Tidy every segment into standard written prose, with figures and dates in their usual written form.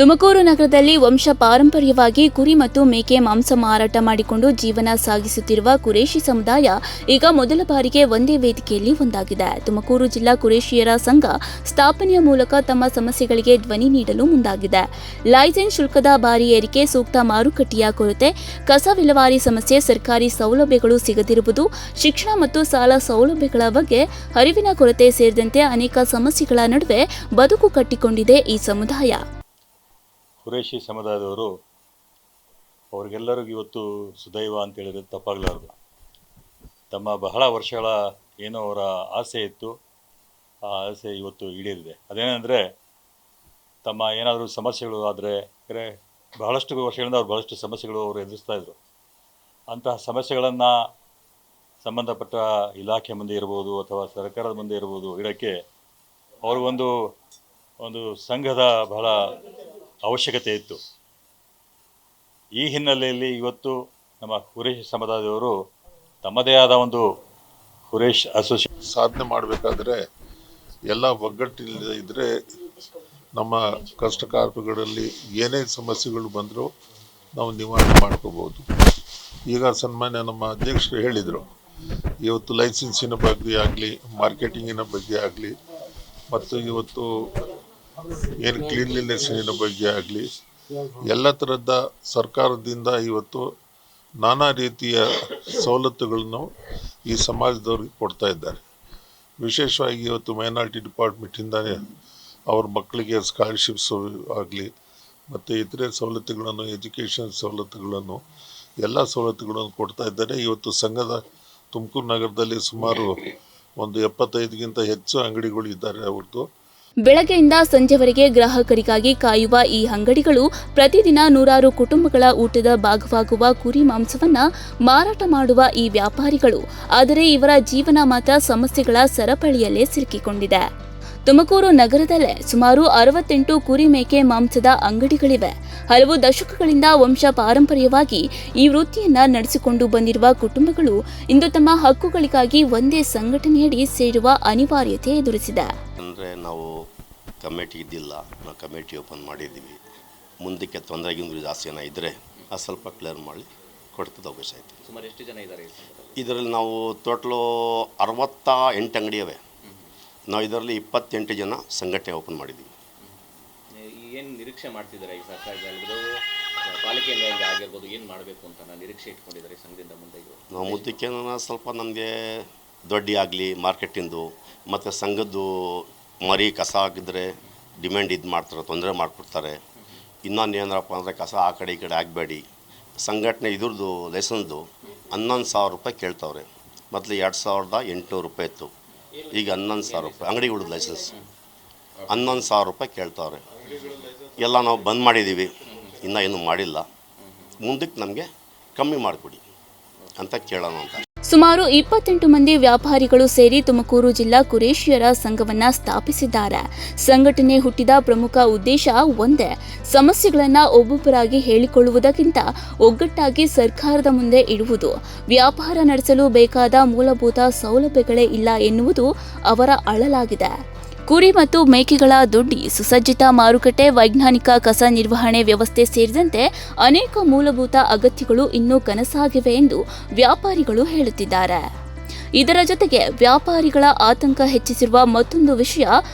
ತುಮಕೂರು ನಗರದಲ್ಲಿ ವಂಶ ಪಾರಂಪರ್ಯವಾಗಿ ಕುರಿ ಮತ್ತು ಮೇಕೆ ಮಾಂಸ ಮಾರಾಟ ಮಾಡಿಕೊಂಡು ಜೀವನ ಸಾಗಿಸುತ್ತಿರುವ ಕುರೇಶಿ ಸಮುದಾಯ ಈಗ ಮೊದಲ ಬಾರಿಗೆ ಒಂದೇ ವೇದಿಕೆಯಲ್ಲಿ ಒಂದಾಗಿದೆ. ತುಮಕೂರು ಜಿಲ್ಲಾ ಕುರೇಶಿಯರ ಸಂಘ ಸ್ಥಾಪನೆಯ ಮೂಲಕ ತಮ್ಮ ಸಮಸ್ಯೆಗಳಿಗೆ ಧ್ವನಿ ನೀಡಲು ಮುಂದಾಗಿದೆ. ಲೈಸೆನ್ಸ್ ಶುಲ್ಕದ ಭಾರಿ ಏರಿಕೆ, ಸೂಕ್ತ ಮಾರುಕಟ್ಟೆಯ ಕೊರತೆ, ಕಸ ವಿಲೇವಾರಿ ಸಮಸ್ಯೆ, ಸರ್ಕಾರಿ ಸೌಲಭ್ಯಗಳು ಸಿಗದಿರುವುದು, ಶಿಕ್ಷಣ ಮತ್ತು ಸಾಲ ಸೌಲಭ್ಯಗಳ ಬಗ್ಗೆ ಅರಿವಿನ ಕೊರತೆ ಸೇರಿದಂತೆ ಅನೇಕ ಸಮಸ್ಯೆಗಳ ನಡುವೆ ಬದುಕು ಕಟ್ಟಿಕೊಂಡಿದೆ ಈ ಸಮುದಾಯ. ಕುರೇಶಿ ಸಮುದಾಯದವರು ಅವರಿಗೆಲ್ಲರಿಗೂ ಇವತ್ತು ಸುದೈವ ಅಂತ ಹೇಳಿದ್ರೆ ತಪ್ಪಾಗಲಾರದು. ತಮ್ಮ ಬಹಳ ವರ್ಷಗಳ ಏನೋ ಅವರ ಆಸೆ ಇತ್ತು, ಆ ಆಸೆ ಇವತ್ತು ಈಡೇರಿದೆ. ಅದೇನೆಂದರೆ ತಮ್ಮ ಏನಾದರೂ ಸಮಸ್ಯೆಗಳು ಆದರೆ ಬಹಳಷ್ಟು ವರ್ಷಗಳಿಂದ ಅವ್ರು ಬಹಳಷ್ಟು ಸಮಸ್ಯೆಗಳು ಅವರು ಎದುರಿಸ್ತಾಯಿದ್ರು. ಅಂತಹ ಸಮಸ್ಯೆಗಳನ್ನು ಸಂಬಂಧಪಟ್ಟ ಇಲಾಖೆ ಮುಂದೆ ಇರ್ಬೋದು ಅಥವಾ ಸರ್ಕಾರದ ಮುಂದೆ ಇರ್ಬೋದು ಇಡೋಕ್ಕೆ ಅವ್ರಿಗೊಂದು ಸಂಘದ ಬಹಳ ಅವಶ್ಯಕತೆ ಇತ್ತು. ಈ ಹಿನ್ನೆಲೆಯಲ್ಲಿ ಇವತ್ತು ನಮ್ಮ ಕುರೇಶ್ ಸಮುದಾಯದವರು ತಮ್ಮದೇ ಆದ ಒಂದು ಕುರೇಶ್ ಅಸೋಸಿಯೇಷನ್ ಸಾಧನೆ ಮಾಡಬೇಕಾದ್ರೆ ಎಲ್ಲ ಒಗ್ಗಟ್ಟಿಲ್ಲದೆ ಇದ್ದರೆ ನಮ್ಮ ಕಷ್ಟ ಕಾರ್ಮಿಕರಲ್ಲಿ ಏನೇ ಸಮಸ್ಯೆಗಳು ಬಂದರೂ ನಾವು ನಿವಾರಣೆ ಮಾಡ್ಕೋಬೋದು. ಈಗ ಸನ್ಮಾನ್ಯ ನಮ್ಮ ಅಧ್ಯಕ್ಷರು ಹೇಳಿದರು, ಇವತ್ತು ಲೈಸೆನ್ಸಿನ ಬಗ್ಗೆ ಆಗಲಿ, ಮಾರ್ಕೆಟಿಂಗಿನ ಬಗ್ಗೆ ಆಗಲಿ, ಮತ್ತು ಇವತ್ತು ಏನು ಕ್ಲೀನ್ಲಿನೆಸ್ಸಿನ ಬಗ್ಗೆ ಆಗಲಿ, ಎಲ್ಲ ಥರದ ಸರ್ಕಾರದಿಂದ ಇವತ್ತು ನಾನಾ ರೀತಿಯ ಸವಲತ್ತುಗಳನ್ನು ಈ ಸಮಾಜದವ್ರಿಗೆ ಕೊಡ್ತಾ ಇದ್ದಾರೆ. ವಿಶೇಷವಾಗಿ ಇವತ್ತು ಮೈನಾರಿಟಿ ಡಿಪಾರ್ಟ್ಮೆಂಟಿಂದಲೇ ಅವ್ರ ಮಕ್ಕಳಿಗೆ ಸ್ಕಾಲರ್ಶಿಪ್ಸ್ ಆಗಲಿ ಮತ್ತು ಇತರೆ ಸವಲತ್ತುಗಳನ್ನು, ಎಜುಕೇಷನ್ ಸವಲತ್ತುಗಳನ್ನು, ಎಲ್ಲ ಸವಲತ್ತುಗಳನ್ನು ಕೊಡ್ತಾ ಇದ್ದಾರೆ. ಇವತ್ತು ಸಂಘದ ತುಮಕೂರು ನಗರದಲ್ಲಿ ಸುಮಾರು ಒಂದು 75ಗಿಂತ ಹೆಚ್ಚು ಅಂಗಡಿಗಳು ಇದ್ದಾರೆ ಅವ್ರದ್ದು. ಬೆಳಗ್ಗೆಯಿಂದ ಸಂಜೆವರೆಗೆ ಗ್ರಾಹಕರಿಗಾಗಿ ಕಾಯುವ ಈ ಅಂಗಡಿಗಳು ಪ್ರತಿದಿನ ನೂರಾರು ಕುಟುಂಬಗಳ ಊಟದ ಭಾಗವಾಗುವ ಕುರಿ ಮಾಂಸವನ್ನ ಮಾರಾಟ ಮಾಡುವ ಈ ವ್ಯಾಪಾರಿಗಳು, ಆದರೆ ಇವರ ಜೀವನ ಮಾತ್ರ ಸಮಸ್ಯೆಗಳ ಸರಪಳಿಯಲ್ಲೇ ಸಿಲುಕಿಕೊಂಡಿದೆ. ತುಮಕೂರು ನಗರದಲ್ಲೇ ಸುಮಾರು 68 ಕುರಿ ಮೇಕೆ ಮಾಂಸದ ಅಂಗಡಿಗಳಿವೆ. ಹಲವು ದಶಕಗಳಿಂದ ವಂಶ ಪಾರಂಪರ್ಯವಾಗಿ ಈ ವೃತ್ತಿಯನ್ನ ನಡೆಸಿಕೊಂಡು ಬಂದಿರುವ ಕುಟುಂಬಗಳು ಇಂದು ತಮ್ಮ ಹಕ್ಕುಗಳಿಗಾಗಿ ಒಂದೇ ಸಂಘಟನೆಯಡಿ ಸೇರುವ ಅನಿವಾರ್ಯತೆ ಎದುರಿಸಿದೆ. ಅಂದರೆ ನಾವು ಕಮಿಟಿ ಇದ್ದಿಲ್ಲ, ನಾವು ಕಮಿಟಿ ಓಪನ್ ಮಾಡಿದ್ದೀವಿ. ಮುಂದಕ್ಕೆ ತೊಂದರೆಗಿಂತ ಜಾಸ್ತಿ ಜನ ಇದ್ದರೆ ಅದು ಸ್ವಲ್ಪ ಕ್ಲಿಯರ್ ಮಾಡಿ ಕೊಡ್ತದೆ ಅವಕಾಶ ಆಯಿತು. ಸುಮಾರು ಎಷ್ಟು ಜನ ಇದ್ದಾರೆ ಇದರಲ್ಲಿ? ನಾವು ಟೋಟಲು 68 ಅಂಗಡಿ ಇವೆ. ನಾವು ಇದರಲ್ಲಿ 28 ಜನ ಸಂಘಟನೆ ಓಪನ್ ಮಾಡಿದ್ದೀವಿ. ಏನು ನಿರೀಕ್ಷೆ ಮಾಡ್ತಿದ್ದಾರೆ ಈ ಸರ್ಕಾರದಲ್ಲಿರೋ ಪಾಲಿಕೆಯಿಂದ ಆಗಿರ್ಬೋದು, ಏನು ಮಾಡಬೇಕು ಅಂತ ನಾನು ನಿರೀಕ್ಷೆ ಇಟ್ಕೊಂಡಿದ್ದಾರೆ ಸಂಘದಿಂದ ಮುಂದೆ? ನಾವು ಮುಂದಕ್ಕೆ ಸ್ವಲ್ಪ ನಮಗೆ ದೊಡ್ಡ ಆಗಲಿ ಮಾರ್ಕೆಟಿಂದು ಮತ್ತು ಸಂಘದ್ದು ಮರಿ ಕಸ ಹಾಕಿದ್ರೆ ಡಿಮ್ಯಾಂಡ್ ಇದು ಮಾಡ್ತಾರೆ, ತೊಂದರೆ ಮಾಡಿಕೊಡ್ತಾರೆ. ಇನ್ನೊಂದು ಏನಪ್ಪ ಅಂದರೆ ಕಸ ಆ ಕಡೆ ಈ ಕಡೆ ಆಗಬೇಡಿ. ಸಂಘಟನೆ ಇದ್ರದ್ದು ಲೈಸೆನ್ಸ್ದು 11,000 ರೂಪಾಯಿ ಕೇಳ್ತವ್ರೆ. ಮೊದಲು 2,800 ರೂಪಾಯಿ ಇತ್ತು, ಈಗ 11,000 ರೂಪಾಯಿ. ಅಂಗಡಿಗಳದ್ದು ಲೈಸೆನ್ಸ್ 11,000 ರೂಪಾಯಿ ಕೇಳ್ತವ್ರೆ. ಎಲ್ಲ ನಾವು ಬಂದ್ ಮಾಡಿದ್ದೀವಿ, ಇನ್ನೂ ಏನೂ ಮಾಡಿಲ್ಲ. ಮುಂದಕ್ಕೆ ನಮಗೆ ಕಮ್ಮಿ ಮಾಡಿಕೊಡಿ ಅಂತ ಕೇಳೋಣ ಅಂತ. ಸುಮಾರು 28 ಮಂದಿ ವ್ಯಾಪಾರಿಗಳು ಸೇರಿ ತುಮಕೂರು ಜಿಲ್ಲಾ ಕುರೇಶಿಯರ ಸಂಘವನ್ನ ಸ್ಥಾಪಿಸಿದ್ದಾರೆ. ಸಂಘಟನೆ ಹುಟ್ಟಿದ ಪ್ರಮುಖ ಉದ್ದೇಶ ಒಂದೇ, ಸಮಸ್ಯೆಗಳನ್ನು ಒಬ್ಬೊಬ್ಬರಾಗಿ ಹೇಳಿಕೊಳ್ಳುವುದಕ್ಕಿಂತ ಒಗ್ಗಟ್ಟಾಗಿ ಸರ್ಕಾರದ ಮುಂದೆ ಇಡುವುದು. ವ್ಯಾಪಾರ ನಡೆಸಲು ಬೇಕಾದ ಮೂಲಭೂತ ಸೌಲಭ್ಯಗಳೇ ಇಲ್ಲ ಎನ್ನುವುದು ಅವರ ಅಳಲಾಗಿದೆ. ಕುರಿ ಮತ್ತು ಮೇಕೆಗಳ ದೊಡ್ಡಿ, ಸುಸಜ್ಜಿತ ಮಾರುಕಟ್ಟೆ, ವೈಜ್ಞಾನಿಕ ಕಸ ನಿರ್ವಹಣೆ ವ್ಯವಸ್ಥೆ ಸೇರಿದಂತೆ ಅನೇಕ ಮೂಲಭೂತ ಅಗತ್ಯಗಳು ಇನ್ನೂ ಕನಸಾಗಿವೆ ಎಂದು ವ್ಯಾಪಾರಿಗಳು ಹೇಳುತ್ತಿದ್ದಾರೆ. ಇದರ ಜೊತೆಗೆ ವ್ಯಾಪಾರಿಗಳ ಆತಂಕ ಹೆಚ್ಚಿಸಿರುವ ಮತ್ತೊಂದು ವಿಷಯ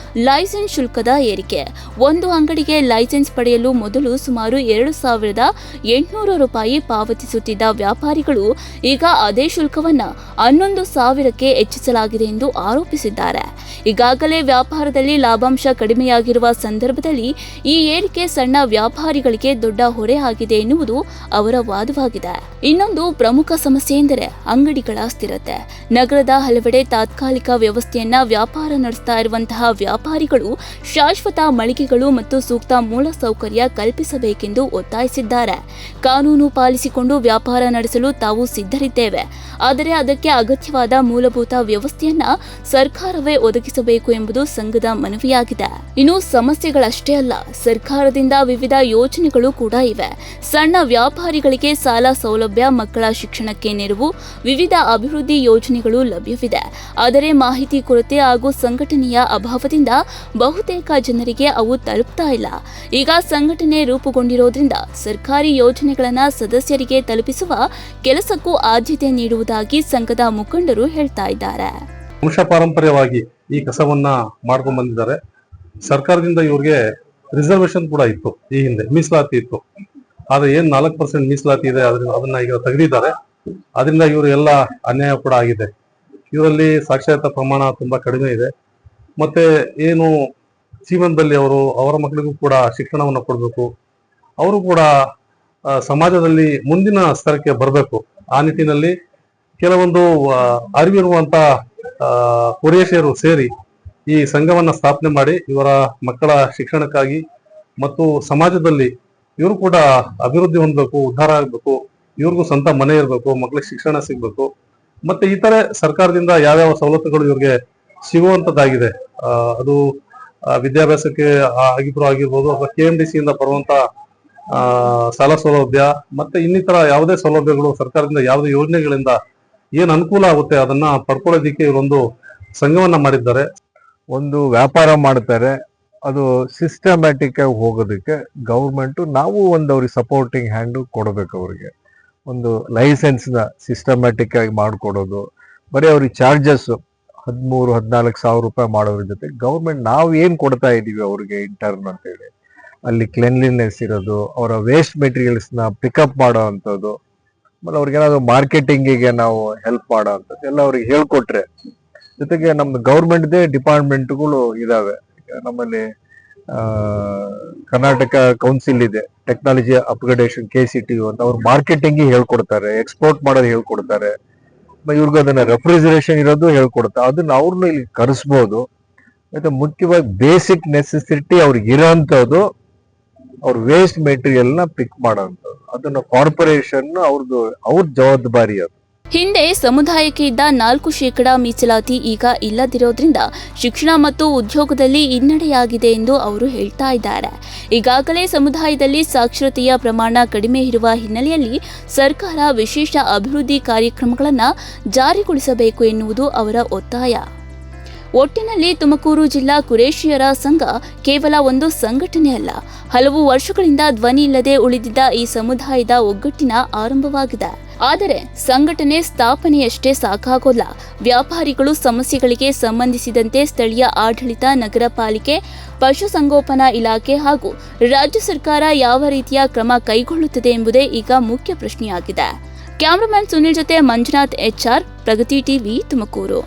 ಲೈಸೆನ್ಸ್ ಶುಲ್ಕದ ಏರಿಕೆ. ಒಂದು ಅಂಗಡಿಗೆ ಲೈಸೆನ್ಸ್ ಪಡೆಯಲು ಮೊದಲು ಸುಮಾರು 2,800 ರೂಪಾಯಿ ಪಾವತಿಸುತ್ತಿದ್ದ ವ್ಯಾಪಾರಿಗಳು ಈಗ ಅದೇ ಶುಲ್ಕವನ್ನು 11,000ಕ್ಕೆ ಹೆಚ್ಚಿಸಲಾಗಿದೆ ಎಂದು ಆರೋಪಿಸಿದ್ದಾರೆ. ಈಗಾಗಲೇ ವ್ಯಾಪಾರದಲ್ಲಿ ಲಾಭಾಂಶ ಕಡಿಮೆಯಾಗಿರುವ ಸಂದರ್ಭದಲ್ಲಿ ಈ ಏರಿಕೆ ಸಣ್ಣ ವ್ಯಾಪಾರಿಗಳಿಗೆ ದೊಡ್ಡ ಹೊರೆ ಆಗಿದೆ ಎನ್ನುವುದು ಅವರ ವಾದವಾಗಿದೆ. ಇನ್ನೊಂದು ಪ್ರಮುಖ ಸಮಸ್ಯೆ ಎಂದರೆ ಅಂಗಡಿಗಳ ಸ್ಥಿರತೆ. ನಗರದ ಹಲವೆಡೆ ತಾತ್ಕಾಲಿಕ ವ್ಯವಸ್ಥೆಯನ್ನ ವ್ಯಾಪಾರ ನಡೆಸ್ತಾ ಇರುವಂತಹ ವ್ಯಾಪಾರಿಗಳು ಶಾಶ್ವತ ಮಳಿಗೆಗಳು ಮತ್ತು ಸೂಕ್ತ ಮೂಲಸೌಕರ್ಯ ಕಲ್ಪಿಸಬೇಕೆಂದು ಒತ್ತಾಯಿಸಿದ್ದಾರೆ. ಕಾನೂನು ಪಾಲಿಸಿಕೊಂಡು ವ್ಯಾಪಾರ ನಡೆಸಲು ತಾವು ಸಿದ್ಧರಿದ್ದೇವೆ, ಆದರೆ ಅದಕ್ಕೆ ಅಗತ್ಯವಾದ ಮೂಲಭೂತ ವ್ಯವಸ್ಥೆಯನ್ನ ಸರ್ಕಾರವೇ ಒದಗಿಸಬೇಕು ಎಂಬುದು ಸಂಘದ ಮನವಿಯಾಗಿದೆ. ಇನ್ನು ಸಮಸ್ಯೆಗಳಷ್ಟೇ ಅಲ್ಲ, ಸರ್ಕಾರದಿಂದ ವಿವಿಧ ಯೋಜನೆಗಳು ಕೂಡ ಇವೆ. ಸಣ್ಣ ವ್ಯಾಪಾರಿಗಳಿಗೆ ಸಾಲ ಸೌಲಭ್ಯ, ಮಕ್ಕಳ ಶಿಕ್ಷಣಕ್ಕೆ ನೆರವು, ವಿವಿಧ ಅಭಿವೃದ್ಧಿ ಯೋಜನೆ ಯೋಜನೆಗಳು ಲಭ್ಯವಿದೆ. ಆದರೆ ಮಾಹಿತಿ ಕೊರತೆ ಹಾಗೂ ಸಂಘಟನೆಯ ಅಭಾವದಿಂದ ಬಹುತೇಕ ಜನರಿಗೆ ಅವು ತಲುಪ್ತಾ ಇಲ್ಲ. ಈಗ ಸಂಘಟನೆ ರೂಪುಗೊಂಡಿರೋದ್ರಿಂದ ಸರ್ಕಾರಿ ಯೋಜನೆಗಳನ್ನು ಸದಸ್ಯರಿಗೆ ತಲುಪಿಸುವ ಕೆಲಸಕ್ಕೂ ಆದ್ಯತೆ ನೀಡುವುದಾಗಿ ಸಂಘದ ಮುಖಂಡರು ಹೇಳ್ತಾ ಇದ್ದಾರೆ. ವಂಶಪಾರಂಪರ್ಯವಾಗಿ ಈ ಕಸವನ್ನ ಮಾಡ್ಕೊಂಡು ಬಂದಿದ್ದಾರೆ. ಸರ್ಕಾರದಿಂದ ಇವ್ರಿಗೆ ರಿಸರ್ವೇಶನ್ ಕೂಡ ಇತ್ತು, ಈ ಹಿಂದೆ ಮೀಸಲಾತಿ ಇತ್ತು. ಆದ್ರೆ ಏನ್ 4% ಮೀಸಲಾತಿ ಇದೆ ಅದನ್ನ ಈಗ ತೆಗೆದಿದ್ದಾರೆ. ಅದರಿಂದ ಇವರು ಎಲ್ಲ ಅನ್ಯಾಯ ಕೂಡ ಆಗಿದೆ. ಇವರಲ್ಲಿ ಸಾಕ್ಷರತಾ ಪ್ರಮಾಣ ತುಂಬಾ ಕಡಿಮೆ ಇದೆ. ಮತ್ತೆ ಏನು ಜೀವನದಲ್ಲಿ ಅವರ ಮಕ್ಕಳಿಗೂ ಕೂಡ ಶಿಕ್ಷಣವನ್ನು ಕೊಡಬೇಕು, ಅವರು ಕೂಡ ಸಮಾಜದಲ್ಲಿ ಮುಂದಿನ ಸ್ತರಕ್ಕೆ ಬರಬೇಕು. ಆ ನಿಟ್ಟಿನಲ್ಲಿ ಕೆಲವೊಂದು ಅರಿವಿರುವಂತ ಕುರೇಶಿಯರು ಸೇರಿ ಈ ಸಂಘವನ್ನ ಸ್ಥಾಪನೆ ಮಾಡಿ ಇವರ ಮಕ್ಕಳ ಶಿಕ್ಷಣಕ್ಕಾಗಿ ಮತ್ತು ಸಮಾಜದಲ್ಲಿ ಇವರು ಕೂಡ ಅಭಿವೃದ್ಧಿ ಹೊಂದಬೇಕು, ಉದ್ಧಾರ ಆಗಬೇಕು, ಇವ್ರಿಗೂ ಸ್ವಂತ ಮನೆ ಇರಬೇಕು, ಮಕ್ಕಳಿಗೆ ಶಿಕ್ಷಣ ಸಿಗ್ಬೇಕು, ಮತ್ತೆ ಈ ತರ ಸರ್ಕಾರದಿಂದ ಯಾವ್ಯಾವ ಸವಲತ್ತುಗಳು ಇವ್ರಿಗೆ ಸಿಗುವಂತದ್ದಾಗಿದೆ. ಅದು ವಿದ್ಯಾಭ್ಯಾಸಕ್ಕೆ ಆಗಿರ್ಬೋದು ಅಥವಾ KMDC ಇಂದ ಬರುವಂತ ಸಾಲ ಸೌಲಭ್ಯ ಮತ್ತೆ ಇನ್ನಿತರ ಯಾವುದೇ ಸೌಲಭ್ಯಗಳು ಸರ್ಕಾರದಿಂದ ಯಾವುದೇ ಯೋಜನೆಗಳಿಂದ ಏನ್ ಅನುಕೂಲ ಆಗುತ್ತೆ ಅದನ್ನ ಪಡ್ಕೊಳ್ಳೋದಿಕ್ಕೆ ಇವರೊಂದು ಸಂಘವನ್ನ ಮಾಡಿದ್ದಾರೆ. ಒಂದು ವ್ಯಾಪಾರ ಮಾಡ್ತಾರೆ, ಅದು ಸಿಸ್ಟಮ್ಯಾಟಿಕ್ ಆಗಿ ಹೋಗೋದಕ್ಕೆ ಗೌರ್ಮೆಂಟ್ ನಾವು ಒಂದು ಅವ್ರಿಗೆ ಸಪೋರ್ಟಿಂಗ್ ಹ್ಯಾಂಡ್ ಕೊಡಬೇಕು. ಅವ್ರಿಗೆ ಒಂದು ಲೈಸೆನ್ಸ್ನ ಸಿಸ್ಟಮ್ಯಾಟಿಕ್ ಆಗಿ ಮಾಡಿಕೊಡೋದು. ಬರೀ ಅವ್ರಿಗೆ ಚಾರ್ಜಸ್ 13-14 ಸಾವಿರ ರೂಪಾಯಿ ಮಾಡೋದ್ರ ಜೊತೆ ಗೌರ್ಮೆಂಟ್ ನಾವು ಏನು ಕೊಡ್ತಾ ಇದ್ದೀವಿ ಅವ್ರಿಗೆ ಇಂಟರ್ನ್ ಅಂತೇಳಿ ಅಲ್ಲಿ ಕ್ಲೆನ್ಲಿನೆಸ್ ಇರೋದು, ಅವರ ವೇಸ್ಟ್ ಮೆಟೀರಿಯಲ್ಸ್ನ ಪಿಕಪ್ ಮಾಡೋ ಅಂಥದ್ದು, ಆಮೇಲೆ ಅವ್ರಿಗೇನಾದ್ರು ಮಾರ್ಕೆಟಿಂಗಿಗೆ ನಾವು ಹೆಲ್ಪ್ ಮಾಡೋ ಅಂಥದ್ದು ಎಲ್ಲ ಅವ್ರಿಗೆ ಹೇಳ್ಕೊಟ್ರೆ. ಜೊತೆಗೆ ನಮ್ದು ಗೌರ್ಮೆಂಟ್ದೇ ಡಿಪಾರ್ಟ್ಮೆಂಟ್ಗಳು ಇದಾವೆ. ನಮ್ಮಲ್ಲಿ ಕರ್ನಾಟಕ ಕೌನ್ಸಿಲ್ ಇದೆ, ಟೆಕ್ನಾಲಜಿ ಅಪ್ಗ್ರೇಡೇಷನ್ KCTU ಅಂತ. ಅವ್ರು ಮಾರ್ಕೆಟಿಂಗ್ ಹೇಳ್ಕೊಡ್ತಾರೆ, ಎಕ್ಸ್ಪೋರ್ಟ್ ಮಾಡೋದು ಹೇಳ್ಕೊಡ್ತಾರೆ, ಇವ್ರಿಗೆ ಅದನ್ನ ರೆಫ್ರಿಜರೇಷನ್ ಇರೋದು ಹೇಳ್ಕೊಡ್ತಾರೆ. ಅದನ್ನ ಅವ್ರನ್ನ ಇಲ್ಲಿ ಕರೆಸ್ಬೋದು. ಮತ್ತೆ ಮುಖ್ಯವಾಗಿ ಬೇಸಿಕ್ ನೆಸೆಸಿಟಿ ಅವ್ರಿಗೆ ಇರೋಂಥದ್ದು ಅವ್ರ ವೇಸ್ಟ್ ಮೆಟೀರಿಯಲ್ನ ಪಿಕ್ ಮಾಡೋಂಥದ್ದು, ಅದನ್ನ ಕಾರ್ಪೊರೇಷನ್ ಅವ್ರ ಜವಾಬ್ದಾರಿ ಅದು. ಹಿಂದೆ ಸಮುದಾಯಕ್ಕೆ ಇದ್ದ 4% ಮೀಸಲಾತಿ ಈಗ ಇಲ್ಲದಿರೋದ್ರಿಂದ ಶಿಕ್ಷಣ ಮತ್ತು ಉದ್ಯೋಗದಲ್ಲಿ ಹಿನ್ನಡೆಯಾಗಿದೆ ಎಂದು ಅವರು ಹೇಳ್ತಾ ಇದ್ದಾರೆ. ಈಗಾಗಲೇ ಸಮುದಾಯದಲ್ಲಿ ಸಾಕ್ಷರತೆಯ ಪ್ರಮಾಣ ಕಡಿಮೆ ಇರುವ ಹಿನ್ನೆಲೆಯಲ್ಲಿ ಸರ್ಕಾರ ವಿಶೇಷ ಅಭಿವೃದ್ಧಿ ಕಾರ್ಯಕ್ರಮಗಳನ್ನು ಜಾರಿಗೊಳಿಸಬೇಕು ಎನ್ನುವುದು ಅವರ ಒತ್ತಾಯ. ಒಟ್ಟಿನಲ್ಲಿ ತುಮಕೂರು ಜಿಲ್ಲಾ ಕುರೇಶಿಯರ ಸಂಘ ಕೇವಲ ಒಂದು ಸಂಘಟನೆ ಅಲ್ಲ, ಹಲವು ವರ್ಷಗಳಿಂದ ಧ್ವನಿ ಇಲ್ಲದೆ ಉಳಿದಿದ್ದ ಈ ಸಮುದಾಯದ ಒಗ್ಗಟ್ಟಿನ ಆರಂಭವಾಗಿದೆ. ಆದರೆ ಸಂಘಟನೆ ಸ್ಥಾಪನೆಯಷ್ಟೇ ಸಾಕಾಗೋಲ್ಲ. ವ್ಯಾಪಾರಿಗಳು ಸಮಸ್ಯೆಗಳಿಗೆ ಸಂಬಂಧಿಸಿದಂತೆ ಸ್ಥಳೀಯ ಆಡಳಿತ, ನಗರ ಪಾಲಿಕೆ, ಪಶುಸಂಗೋಪನಾ ಇಲಾಖೆ ಹಾಗೂ ರಾಜ್ಯ ಸರ್ಕಾರ ಯಾವ ರೀತಿಯ ಕ್ರಮ ಕೈಗೊಳ್ಳುತ್ತದೆ ಎಂಬುದೇ ಈಗ ಮುಖ್ಯ ಪ್ರಶ್ನೆಯಾಗಿದೆ. ಕ್ಯಾಮರಾಮನ್ ಸುನಿಲ್ ಜೊತೆ ಮಂಜುನಾಥ್ HR, ಪ್ರಗತಿ TV, ತುಮಕೂರು.